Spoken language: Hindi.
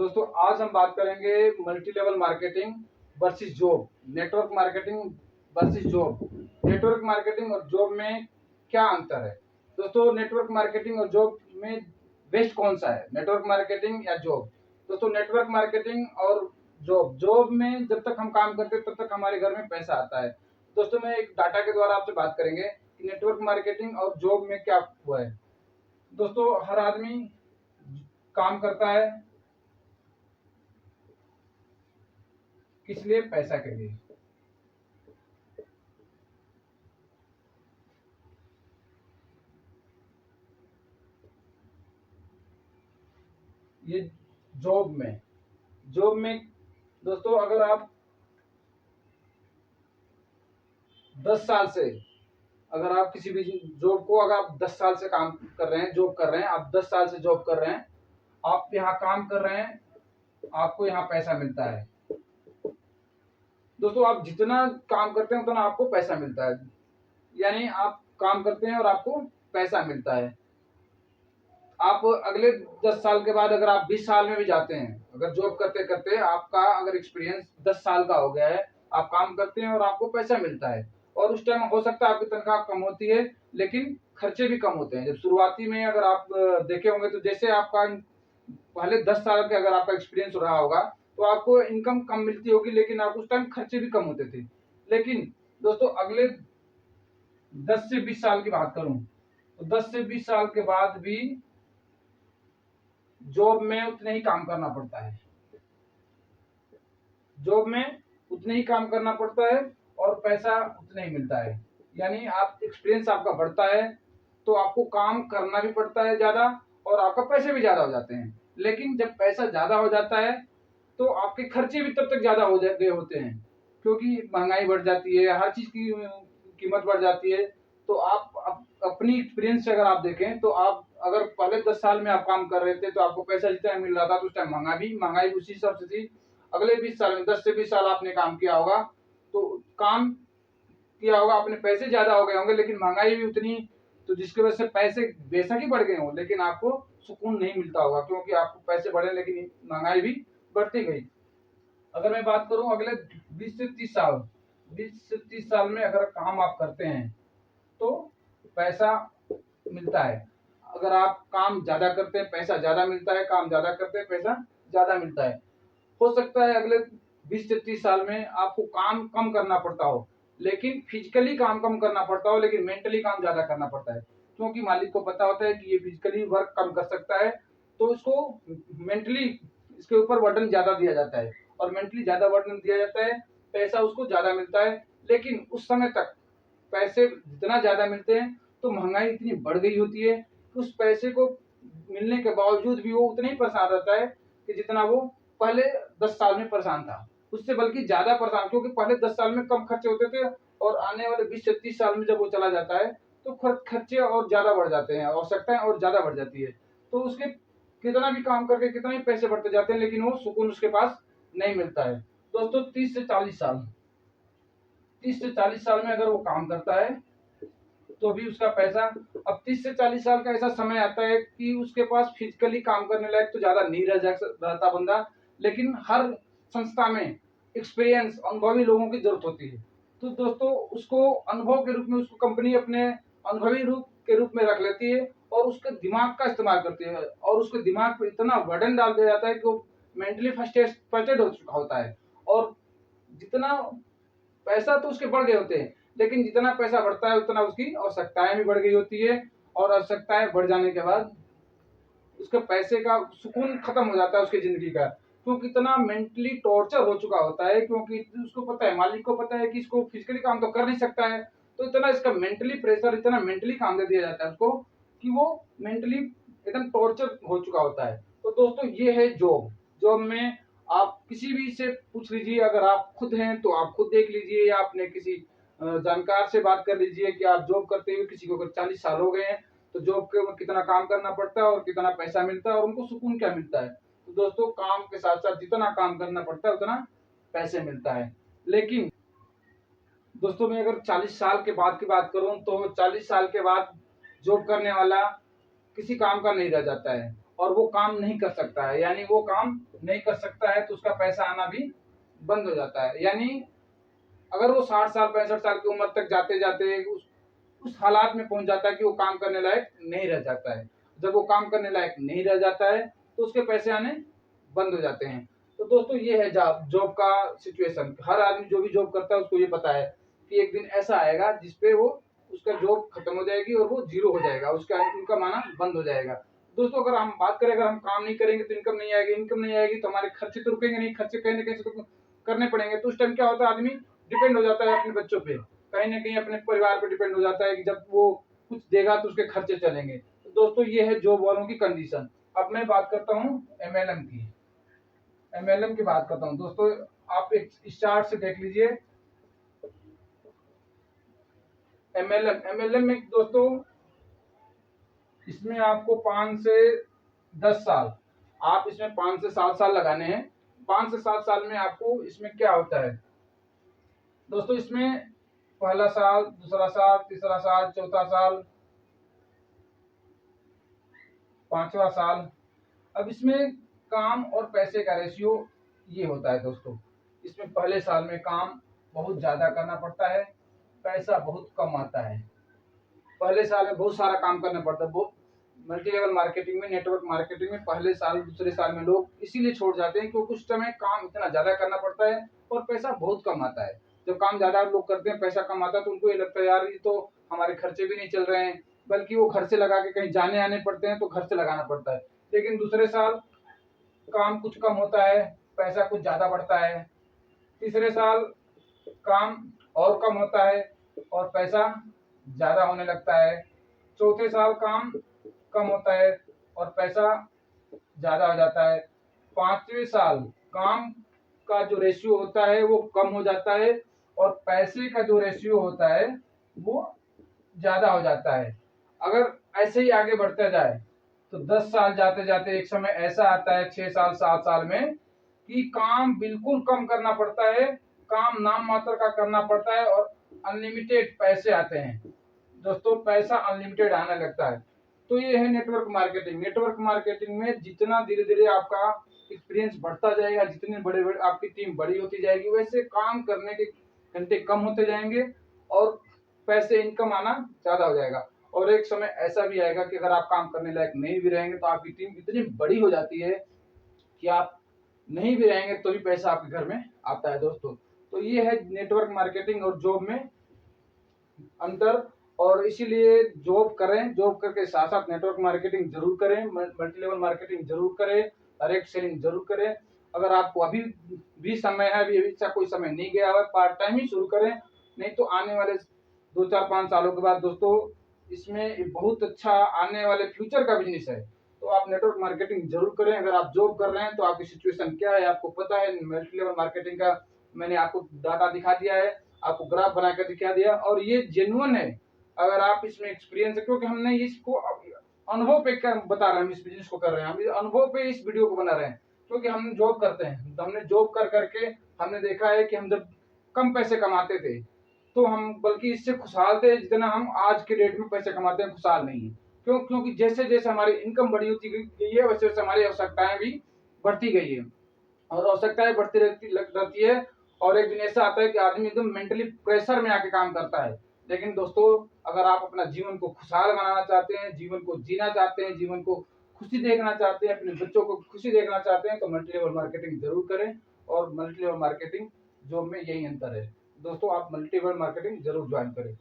दोस्तों आज हम बात करेंगे multi level marketing versus job, network marketing versus job. Network marketing और जॉब में क्या अंतर है? दोस्तों नेटवर्क मार्केटिंग और जॉब में बेस्ट कौन सा है, नेटवर्क मार्केटिंग या जॉब? दोस्तों नेटवर्क मार्केटिंग और जॉब में जब तक हम काम करते हैं तब तक हमारे घर में पैसा आता है। दोस्तों मैं एक डाटा के द्वारा आपसे बात करेंगे कि नेटवर्क मार्केटिंग और जॉब में क्या हुआ है। दोस्तों हर आदमी काम करता है किस लिए? पैसा के लिए। ये जॉब में दोस्तों अगर आप 10 साल से, अगर आप किसी भी जॉब को, अगर आप 10 साल से काम कर रहे हैं, जॉब कर रहे हैं, आप 10 साल से जॉब कर रहे हैं, आप यहाँ काम कर रहे हैं, आपको यहाँ पैसा मिलता है। दोस्तों आप जितना काम करते हैं उतना आपको पैसा मिलता है, यानी आप काम करते हैं और आपको पैसा मिलता है। आप अगले 10 साल के बाद अगर आप 20 साल में भी जाते हैं, अगर जॉब करते करते आपका अगर एक्सपीरियंस 10 साल का हो गया है, आप काम करते हैं और आपको पैसा मिलता है, और उस टाइम हो सकता है आपकी तनख्वाह कम होती है लेकिन खर्चे भी कम होते हैं। जब शुरुआती में अगर आप देखे होंगे तो जैसे आपका पहले 10 साल के अगर आपका एक्सपीरियंस रहा होगा तो आपको इनकम कम मिलती होगी, लेकिन आप उस टाइम खर्चे भी कम होते थे। लेकिन दोस्तों अगले 10 से 20 साल की बात करूं तो 10 से 20 साल के बाद भी जॉब में उतने ही काम करना पड़ता है, जॉब में उतने ही काम करना पड़ता है और पैसा उतना ही मिलता है। यानी आप एक्सपीरियंस आपका बढ़ता है तो आपको काम करना भी पड़ता है ज्यादा और आपका पैसे भी ज्यादा हो जाते हैं। लेकिन जब पैसा ज्यादा हो जाता है तो आपके खर्चे भी तब तक ज्यादा हो गए होते हैं, क्योंकि महंगाई बढ़ जाती है, हर चीज की कीमत बढ़ जाती है। तो आप अपनी एक्सपीरियंस से अगर आप देखें तो आप अगर पहले 10 साल में आप काम कर रहे थे तो आपको पैसा जितना मिल रहा था तो उस टाइम महंगाई उसी हिसाब से थी। अगले 20 साल में 10 से 20 साल आपने काम किया होगा तो काम किया होगा, अपने पैसे ज्यादा हो गए होंगे लेकिन महंगाई भी उतनी, तो जिसकी वजह से पैसे बेशक ही बढ़ गए हों लेकिन आपको सुकून नहीं मिलता होगा, क्योंकि आपको पैसे बढ़े लेकिन महंगाई भी बढ़ती गई। अगर मैं बात करूं अगले 20 से 30 साल में अगर काम आप करते हैं तो पैसा मिलता है। अगर आप काम ज्यादा करते हैं पैसा ज्यादा मिलता है, काम ज्यादा करते हैं पैसा ज्यादा मिलता है। हो सकता है अगले 20 से 30 साल में आपको काम कम करना पड़ता हो, लेकिन फिजिकली काम कम करना पड़ता हो लेकिन मेंटली काम ज्यादा करना पड़ता है, क्योंकि मालिक को पता होता है कि ये फिजिकली वर्क कम कर सकता है तो उसको मेंटली इसके ऊपर बर्डन ज्यादा दिया जाता है, और मेंटली ज्यादा बर्डन दिया जाता है, पैसा उसको ज्यादा मिलता है। लेकिन उस समय तक पैसे जितना ज्यादा मिलते हैं तो महंगाई इतनी बढ़ गई होती है कि उस पैसे को मिलने के बावजूद भी वो उतना ही परेशान रहता है कि जितना वो पहले 10 साल में परेशान था, उससे बल्कि ज्यादा परेशान, क्योंकि पहले 10 साल में कम खर्चे होते थे और आने वाले 20 से 30 साल में जब वो चला जाता है तो खर्चे और ज्यादा बढ़ जाते हैं, आवश्यकताएं और ज्यादा बढ़ जाती है। तो उसके कितना भी काम करके कितना ही पैसे बढ़ते जाते हैं लेकिन वो सुकून उसके पास नहीं मिलता है। दोस्तों 30 से 40 साल में अगर वो काम करता है तो भी उसका पैसा, अब 30 से 40 साल का ऐसा समय आता है कि उसके पास फिजिकली काम करने लायक तो ज्यादा नहीं रहता बंदा, लेकिन हर संस्था में एक्सपीरियंस अनुभवी लोगों की जरूरत होती है। तो दोस्तों उसको अनुभव के रूप में उसको कंपनी अपने अनुभवी रूप के रूप में रख लेती है और उसके दिमाग का इस्तेमाल करती है, और उसके दिमाग पे इतना बर्डन डाल दिया जाता है कि वो मेंटली फ्रस्ट्रेटेड हो चुका होता है। और जितना पैसा तो उसके बढ़ गए होते हैं लेकिन जितना पैसा बढ़ता है उतना उसकी आवश्यकताएं भी बढ़ गई होती है, और आवश्यकताएं बढ़ जाने के बाद उसके पैसे का सुकून खत्म हो जाता है उसकी जिंदगी का, क्योंकि इतना मेंटली टॉर्चर हो चुका होता है, क्योंकि उसको पता है, मालिक को पता है कि इसको फिजिकली काम तो कर नहीं सकता है, तो इतना इसका मेंटली प्रेशर, इतना मेंटली काम दे दिया जाता है उसको कि वो मेंटली एकदम टॉर्चर हो चुका होता है। तो दोस्तों ये है जॉब। जॉब में आप किसी भी से पूछ लीजिए, अगर आप खुद हैं तो आप खुद देख लीजिए या अपने किसी जानकार से बात कर लीजिए कि आप जॉब करते हुए किसी को अगर 40 साल हो गए हैं तो जॉब के ऊपर कितना काम करना पड़ता है और कितना पैसा मिलता है और उनको सुकून क्या मिलता है। तो दोस्तों काम के साथ साथ जितना काम करना पड़ता है उतना पैसे मिलता है। लेकिन दोस्तों मैं अगर 40 साल के बाद की बात करूं तो 40 साल के बाद जॉब करने वाला किसी काम का नहीं रह जाता है, और वो काम नहीं कर सकता है, यानी वो काम नहीं कर सकता है तो उसका पैसा आना भी बंद हो जाता है। यानी अगर वो 60 साल 65 साल की उम्र तक जाते जाते उस हालात में पहुंच जाता है कि वो काम करने लायक नहीं रह जाता है। जब वो काम करने लायक नहीं रह जाता है तो उसके पैसे आने बंद हो जाते हैं। तो दोस्तों ये है जॉब जॉब का सिचुएशन। हर आदमी जो भी जॉब करता है उसको ये पता है कि एक दिन ऐसा आएगा जिसपे वो उसका जॉब खत्म हो जाएगी और वो जीरो हो जाएगा, उसका इनकम आना बंद हो जाएगा। दोस्तों अगर हम बात करें, अगर हम काम नहीं करेंगे तो इनकम नहीं आएगी, इनकम नहीं आएगी तो हमारे खर्चे तो रुकेंगे नहीं, खर्चे कहीं ना कहीं से तो करने पड़ेंगे। तो उस टाइम क्या होता है, आदमी डिपेंड हो जाता है अपने बच्चों पे, कहीं ना कहीं अपने परिवार पे डिपेंड हो जाता है कि जब वो कुछ देगा तो उसके खर्चे चलेंगे। तो दोस्तों ये है जॉब वालों की कंडीशन। अब मैं बात करता हूँ एमएलएम की। एमएलएम की बात करता हूँ दोस्तों, आप एक चार्ट से देख लीजिए। एमएलएम एमएलएम में दोस्तों इसमें आपको 5 से 10 साल, आप इसमें 5 से 7 साल लगाने हैं। 5 से 7 साल में आपको इसमें क्या होता है दोस्तों, इसमें पहला साल, दूसरा साल, तीसरा साल, चौथा साल, पांचवा साल। अब इसमें काम और पैसे का रेशियो ये होता है दोस्तों। इसमें पहले साल में काम बहुत ज्यादा करना पड़ता है, पैसा बहुत कम आता है। पहले साल में बहुत सारा काम करना पड़ता है। बहुत मल्टी लेवल मार्केटिंग में, नेटवर्क मार्केटिंग में पहले साल दूसरे साल में लोग इसीलिए छोड़ जाते हैं क्योंकि उस समय काम इतना ज्यादा करना पड़ता है और पैसा बहुत कम आता है। जब काम ज्यादा लोग करते हैं, पैसा कम आता है, तो उनको ये लगता है यार ये तो हमारे खर्चे भी नहीं चल रहे हैं, बल्कि वो घर से लगा के कहीं जाने आने पड़ते हैं तो घर से लगाना पड़ता है। लेकिन दूसरे साल काम कुछ कम होता है, पैसा कुछ ज्यादा बढ़ता है। तीसरे साल काम और कम होता है और पैसा ज्यादा होने लगता है। चौथे साल काम कम होता है और पैसा ज्यादा हो जाता है। पांचवें साल काम का जो रेशियो होता है वो कम हो जाता है और पैसे का जो रेशियो होता है वो ज्यादा हो जाता है। अगर ऐसे ही आगे बढ़ता जाए तो 10 साल जाते जाते एक समय ऐसा आता है 6 साल 7 साल में कि काम बिल्कुल कम करना पड़ता है, काम नाम मात्र का करना पड़ता है और अनलिमिटेड पैसे आते हैं दोस्तों, पैसा अनलिमिटेड आने लगता है। तो ये है नेटवर्क मार्केटिंग। नेटवर्क मार्केटिंग में जितना धीरे धीरे आपका एक्सपीरियंस बढ़ता जाएगा, जितने बड़े बड़े आपकी टीम बड़ी होती जाएगी, वैसे काम करने के घंटे कम होते जाएंगे और पैसे इनकम आना ज्यादा हो जाएगा। और एक समय ऐसा भी आएगा कि अगर आप काम करने लायक नहीं भी रहेंगे तो आपकी टीम इतनी बड़ी हो जाती है कि आप नहीं भी रहेंगे तो भी पैसा आपके घर में आता है दोस्तों। तो ये है नेटवर्क मार्केटिंग और जॉब में अंतर। और इसीलिए जॉब करें, जॉब करके साथ साथ नेटवर्क मार्केटिंग जरूर करें, मल्टी लेवल मार्केटिंग जरूर करें, डायरेक्ट सेलिंग जरूर करें। अगर आपको अभी भी समय है, अभी अच्छा कोई समय नहीं गया हुआ, पार्ट टाइम ही शुरू करें, नहीं तो आने वाले 2 4 5 सालों के बाद दोस्तों इसमें बहुत अच्छा आने वाले फ्यूचर का बिजनेस है। तो आप नेटवर्क मार्केटिंग जरूर करें। अगर आप जॉब कर रहे हैं तो आपकी सिचुएशन क्या है आपको पता है। मल्टी लेवल मार्केटिंग का मैंने आपको डाटा दिखा दिया है, आपको ग्राफ बनाकर दिखा दिया और ये जेन्युइन है। अगर आप इसमें एक्सपीरियंस है, क्योंकि हमने इसको अनुभव पे कर बता रहे हैं, हम इस बिजनेस को कर रहे हैं, हम अनुभव पे इस वीडियो को बना रहे हैं, क्योंकि हम जॉब करते हैं। तो हमने जॉब कर करके हमने देखा है कि हम जब कम पैसे कमाते थे तो हम बल्कि इससे खुशहाल थे जितना हम आज के डेट में पैसे कमाते हैं खुशहाल नहीं है। क्योंकि जैसे जैसे हमारी इनकम बड़ी होती गई है वैसे वैसे हमारी आवश्यकताएं भी बढ़ती गई है और आवश्यकताएं बढ़ती रहती है। और एक दिन ऐसा आता है कि आदमी एकदम मेंटली प्रेशर में आके काम करता है। लेकिन दोस्तों अगर आप अपना जीवन को खुशहाल बनाना चाहते हैं, जीवन को जीना चाहते हैं, जीवन को खुशी देखना चाहते हैं, अपने बच्चों को खुशी देखना चाहते हैं तो मल्टी लेवल मार्केटिंग जरूर करें। और मल्टी लेवल मार्केटिंग जॉब में यही अंतर है दोस्तों, आप मल्टी लेवल मार्केटिंग जरूर ज्वाइन करें।